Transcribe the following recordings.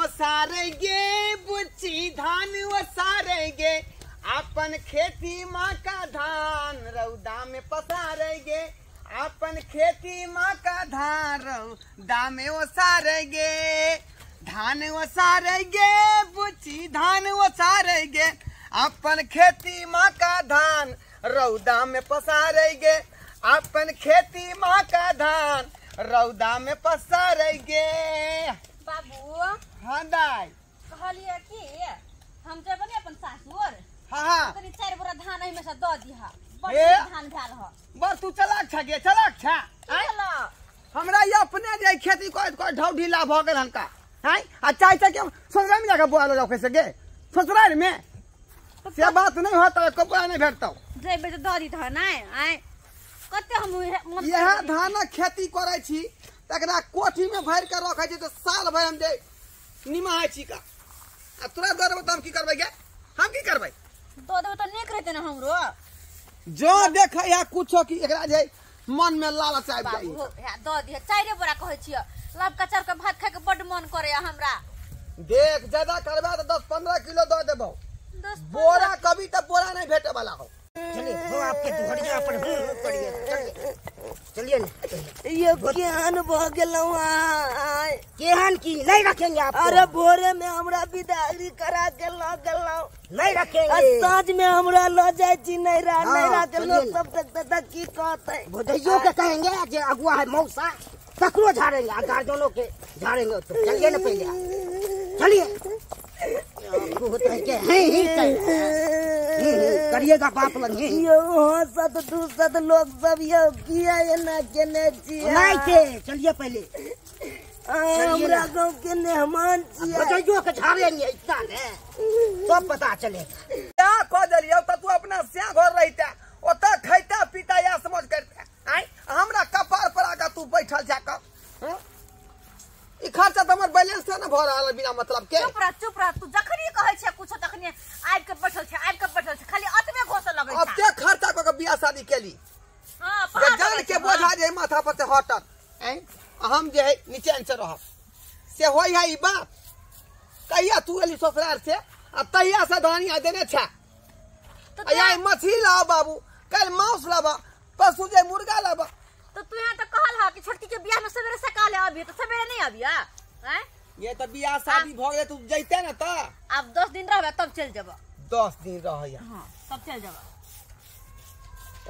ओसारेंगे बुच्ची धान ओसारेंगे अपन खेती माँ का धान रौदा में पसारेंगे अपन खेती माँ का धान रौदा में ओसारेंगे धान ओसारेंगे बुच्ची धान ओसारेंगे अपन खेती माँ का धान रौदा में पसारेंगे अपन खेती माँ का धान रौदा में पसारेंगे। बाबू हाँ दाई कहलिए कि हम जब ने अपन सासुर हाँ तनी 4 बोरा धान एहि में से द दिहा बड़ ए? धान भेल ह बस तू चलाक छ गे चलाक छ चलो हमरा ये अपने जे खेती कोई ढौ ढीला भ गेल हनका हैं आ चाय चाय के ससुराल में जाके बोल जाओ कैसे गे ससुराल में से बात नहीं होता कपड़ा नहीं भेटता जेबे तो द दी था नै आय कते हम यह धानक खेती करे छी तकरा कोठी में भर के रखे छी तो साल भर हम दे निमाहे छी का आ तोरा दर बता हम की करबै गे हम की करबै दो देबे तो नीक रहते न हमरो जो देखे या कुछो की एकरा जे मन में लालच आबि जाई बाबू या द दी 4 बोरा कहै छियै लब कचर के भात खाय के बड मन करे हमरा देख ज्यादा करबा तो 10-15 किलो दे देबो 10 बोरा कभी तो बोरा नहीं भेटे वाला हो चलिए हो आपके दुहड़िया पर करिए चलिए ये केहन भ गेलौ आय केहन की नहीं रखेंगे आप अरे भोरे में हमरा विदाई करा के ल गेलौ नहीं रखेंगे साँझ में हमरा ल जाय छी नैरा हाँ, नैरा के लोग चलिए। सब तक की कहते भोजैयो के कहेंगे जे अगुआ है मौसा तकरो झाड़ेंगे आ गार्जियनों के झाड़ेंगे तो चलिए ना पहले चलिए आपको होता है कि हैं ही करिएगा बाप लगे यो हंसत दूसत लोग सब यो किया ये ना केने छी नहीं थे चलिए पहले हमरा गांव के मेहमान छी भोजैयो के झाड़ेंगे इतना ने सब पता चलेगा क्या कह देलियो त तू अपना से घर रहता ओता खैता पीता या समझ करता आई हमरा कपार पर आगा तू बैठल जाकर ई खर्चा त हमर बैलेंस से न भ रहल बिना मतलब के चुप रह तू जखनी कहै छै कुछ तखनी आबि के बैठल छै खाली अतमे घोस लगै अब छै के खर्चा क के बियाह शादी केली हां जान के बोझा जे माथा पर से हटत हैं हम जे है नीचे से रहब से होई है ई बात कहिया तू एली ससुराल से आ तहिया से धानिया देने छ तो या मछली लाओ बाबू कल मांस लाबा पशु जे मुर्गा लाबा तो तू यहाँ तो कहल हा कि छोटकी के बियाह में सवेरे से काले अभी तो सवेरे नहीं अबिया हैं ये तो बियाह शादी भ गेले तू जइते न त अब 10 दिन रहबे तब चल जेबो 10 दिन रहैया हां तब चल जेबो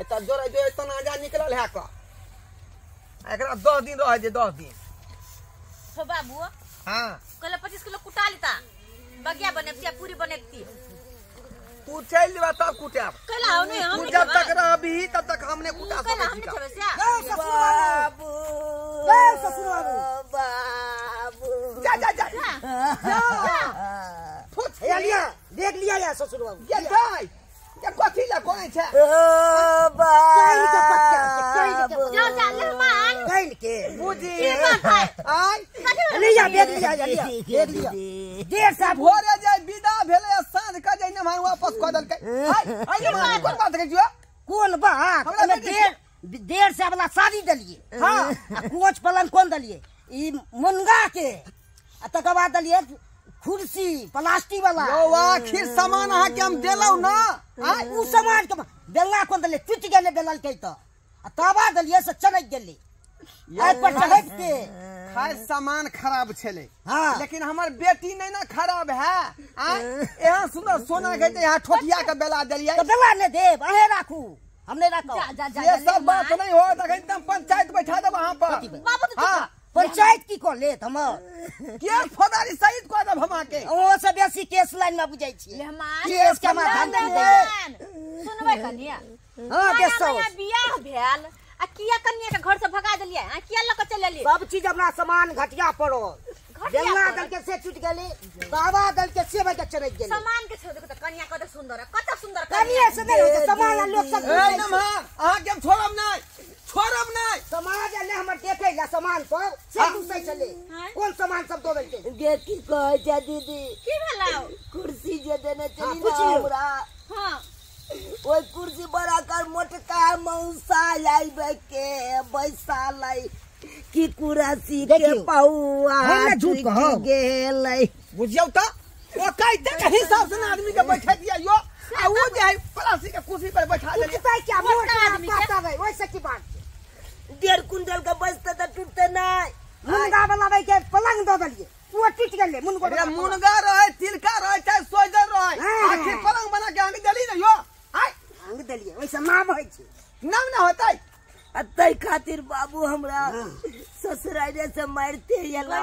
एता जोरे जो इतना जा निकलल है का एकरा 10 दिन रह जे 10 दिन हो बाबू हां कल 25 किलो कुटा लेता बगिया बनेती पूरी बनेती तू चल जेबा तब कुटाब कला हो नहीं हम तू जब तक रहबी तब तक हमने कुटा कला सकै हम छी नहीं का छबे से बाबू ससुर बाबू जा जा जा फुट या लिया देख लिया या ससुर बाबू ये दाई ये कथि ला कोइ छै बाबू जाओ जा मेहमान कहीं के बुझी की बात है आई लिया देख लिया या लिया देख लिया देर से भोरे जाय विदा भेले साँझ का जाय नमान वापस क देलकै आई नमान कोन बात कहै छियो कौन बात हमरा हमें बेटी देर से वाला शादी दलिए हाँ कोच पलंग कौन दलिए ई मुनगा के आ तकर बाद दलिए कुर्सी प्लास्टिक वाला यो आखिर सामान अहाँ के हम देलौ ना आई उ समाज के बेला कौन दलिए टूट गेले बेलल के त आ तबा दलिए से चनक गेले आई पर चढ़त के खाय सामान खराब छले हाँ लेकिन हमर बेटी नहीं ना खराब है एहन सुंदर सोना के यहाँ ठोठिया के बेला देलिए तो बेला ने देब अहे राखू हम नहीं रखो जा जा ये सब बात नहीं हो तक एकदम पंचायत बैठा दे वहां पर बाबू तो हाँ पंचायत की को लेत हम केस फौदारी सहित को दब हमा के ओ से बेसी केस लाइन में बुझाई छी मेहमान केस के माध्यम से सुनबै कनिया हां देसो बियाह भेल आ किया कनिया के घर से भगा देलिए आ किया ल के चल लेली सब चीज अपना सामान घटिया पड़ो बेलना दल के से टूट गेली बाबा दल के से बजे चढ़ गेली सामान के छोड़ के कनिया कत सुंदर कनिया से नहीं होते सामान लोग सब ए नमहा अहाँ के छोड़ब नहीं समाज ले हमर देखे ला सामान पर से दूसरे चले कौन सामान सब दो बेटे बेटी कहै छै दीदी की भेलौ कुर्सी जे देने चली पूछियो। ना हमरा हां ओइ कुर्सी बड़ा कर मोटका मौसा आइबे के बैसा लाई की कुरासी के देखियो। पौआ हम ना झूठ कहो। गेलै बुझियौ त ओ कहते के हिसाब से ना आदमी के बैठा दिया यो आ वो जे है पलासी के कुर्सी पर बैठा देलिए उठता है क्या मोटा आदमी के? पाता गई वैसे की बात है। 1.5 कुंटल का बस्ता तो टूटते नहीं मुनगा बनावे के पलंग दो दलिए वो टूट गेले मुनगो अरे मुनगा रहे तिलका रहे चाहे सोजर रहे हाँ। आखिर पलंग बना के हमें दली न यो आय अंग दलिए वैसे नाम है छी नाम ना होता है अतै खातिर बाबू हमरा ससुराइरे से मारते यला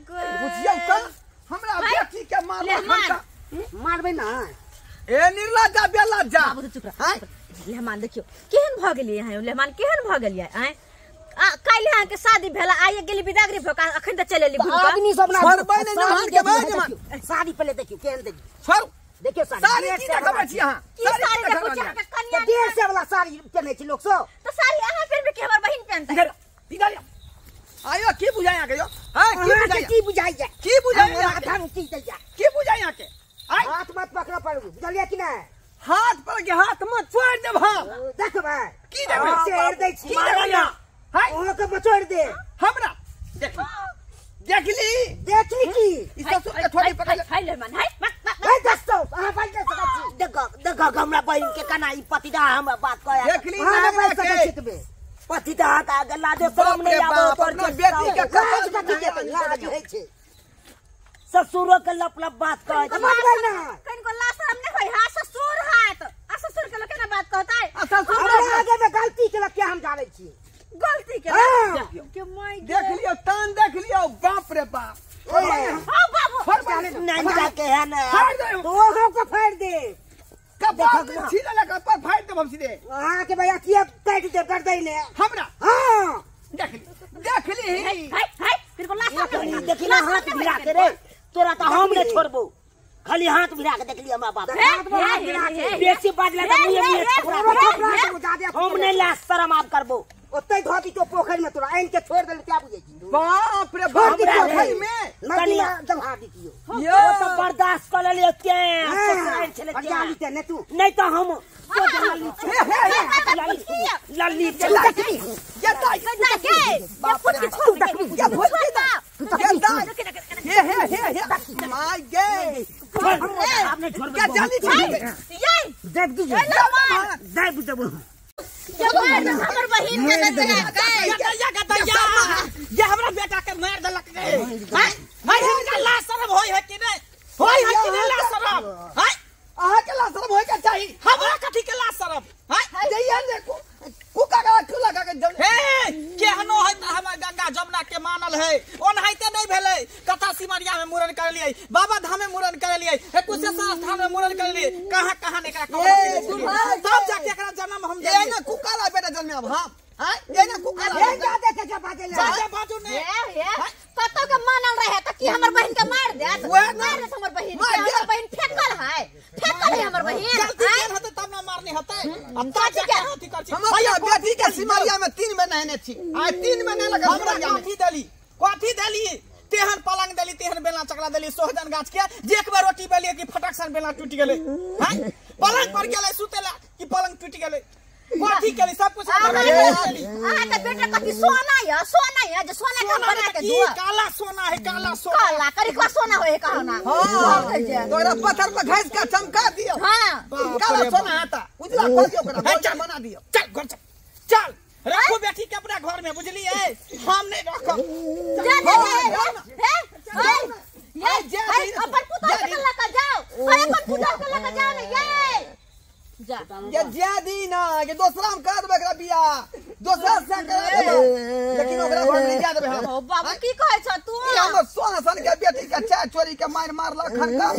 बुझियौ त हमरा बेटी के मार ले मार। मारबे ना ए निर्लज्जा बेलज्जा बाबू तो चुप रह लेहमान देखियो केहन भ गेलिए यहाँ लेहमान केहन भ गेलिए आय काल्हि यहाँ के शादी भेला आइए गेली बिदागरी भोका अखन त चलेली भूल के आदमी सब ना छोड़बै नहीं नहान के बाद देखियो, साड़ी पहले देखियो केहन देखियो छोड़ देखियो साड़ी की देखबै छी अहाँ की साड़ी देखो छी अहाँके कन्या 150 वाला साड़ी पहने छी लोग सो तो साड़ी अहाँ फिर भी के हमर बहिन पहनता है इधर आयो की बुझाय यहाँ के यो हां अहाँ के की बुझाई जाय की बुझाय यहाँ आधा की दे जाय की बुझाय यहाँ के आय हाथ मत पकड़ पड़ू बुझलिए कि नहीं हाथ पर के हाथ में छोड़ देब हम देखबै की देखबै शेर दै छी की देखबै हाय ओहो के बचोड़ दे हमरा देख देखली देखली की ई ससुर के थोड़ी पकड़ हाय लेहमान हाय ए दोस्तों अहाँ बाज दे सकत छी देखो हमरा बहिन के कना ई पतिदा हमरा बात कहे देखली हां ना बाज के सकत छी तबे पतिदा हाथ आगे लादे शर्म नहीं आवे बाप, तोर अपना बेटी के काज कथि के लाज होइ छै ससुरो के लप लप बात कहे अब बाज ना कनको लाशरम नहीं होई हां ससुर हाथ आ ससुर के लोग केना बात कहता है ससुर हमरा आगे में गलती के क्या हम जाने छी गलती के हाँ। के माय देख लियो तान देख लियो बाप रे बाप हां बाबू नंजा के है ना फाड़ दे तो हम को फाड़ दे कपाल में छीला लगा पर फाड़ दे हम सीधे वहां के भैया किया काट दे कर दे ने हमरा हां देख ली हाय हाय फिर को लाशरम देखी ना हाथ भिड़ा के रे तोरा तो हम नहीं छोड़बो खाली हाथ भिड़ा के देख लिया मां बाप बेसी बाजला तो मुझे हम नहीं लाश शर्म आप करबो ओतै धोती तो पोखर में तोरा आइन के छोड़ देले क्या बुझे छी बाप रे बाप रे पोखर में नदिया दबा दियो यो वो तो बर्दाश्त कर ले के ससुराल चले जाली ते ने तू नहीं तो हम लल्ली ये दाई बाप रे छोड़ दे ये भूल ये दाई ये माय गे आपने छोड़ क्या जाली छोड़ ये देख दीजिए दे बुझबो हमर बहिन के नजर ये हमरा बेटा के मार देलक रे हाय हिनका लाश शर्म होय है कि नहीं होय है कि नहीं लाश शर्म हाय अहाँ के लाश शर्म होय के चाही हमरा कथि के लाश शर्म हाय जइया ने कुका का क्यों लगा के जल हे केहनो है त हमर गंगा जमुना के मानल है ओनहिते नहीं भेलै कथा सिमरिया में मुरन कर लिए बाबा धाम में मुरन कर लिए हे कुशेश्वर स्थान में मुरन कर लिए कहां ने एकरा तब जाके एकरा जन्म हम ये ना कुका ला बेटा जन्म अब हम हां ये ना कुका ला ये जा देखे जा बाजे ले जाके बाजू ने कतो के मानल रहे त की हमर बहिन के मार दे मार दे हमर बहिन के हमर बहिन फेकल है हमर बहिन गलती केन होते तब ना मारनी होते अब ताजी के होती कर छी हम बेटी के सिमरिया में 3 में नहने छी आज 3 में नहीं लगा सिमरिया में काठी दली तेहन पलंग दली तेहन बेला चकला दली सोहजन गाछ के जे एक बार रोटी बेलिए कि फटक सन बेला टूट गेले हैं पलंग पर गेले सुतेला कि पलंग टूट गेले काठी के सब कुछ आ त बेटा कथि सोना है जो सोना का बना के दुआ काला सोना है काला सोना काला करी का सोना होए कहना हां तोरा पत्थर पे घास का चमका दियो हां काला सोना आता उजला कर दियो ओकरा बना दियो चल घर चल रखो बेटी के अपना घर में बुझलिए हम नहीं रखो ये अपन पुतल के लेकर जाओ अपन पुतल के लेकर जाओ ना ये ये ज्यादी ना ये दूसरा हम कर देबे एकरा बिया दूसरा से कर देबे लेकिन ओकरा घर नहीं जा देबे हम ओ बाबू की कहै छ तू ये हमर सोना सन के बेटी के चाय चोरी के मारला खनका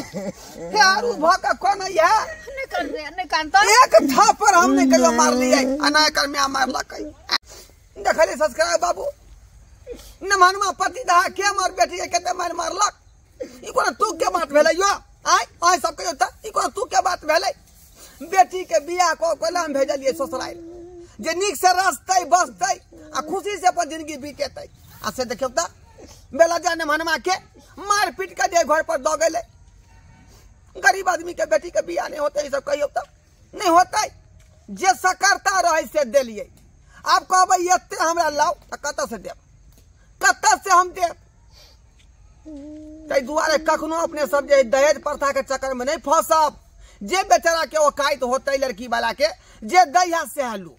हे आरू भका कोन है नहीं कान तो एक थापर हम नहीं कहियो मार लिए अना कर में मारला कई देखले सब्सक्राइब बाबू न मनवा पति दा के मार बेटी के कते मारलक ई कोन तू के बात भेलै यो आय सब कहियो त ई कोन तू के बात भेलै बेटी के बियाह को कोलाम भेजलिए ससुराल जे निक से रस्तै बसतै आ खुशी से अपन जिंदगी बीतेतै आ से देखियो त बेला जाने मनवा के मार पीट के जे घर पर द गेलै गरीब आदमी के बेटी के बियाह नहीं होते सब कहियो त नहीं होते जे सकरता रहे से देलिए आप कहबै एते हमरा लाओ त कत से देब कत्ता से हम दे। ताहि दुआरे कखनो अपने सब जे दहेज प्रथा के चक्कर में नहीं फंसब। जे बेचारा के औकात होते लड़की वाला के जे दैया से हालू।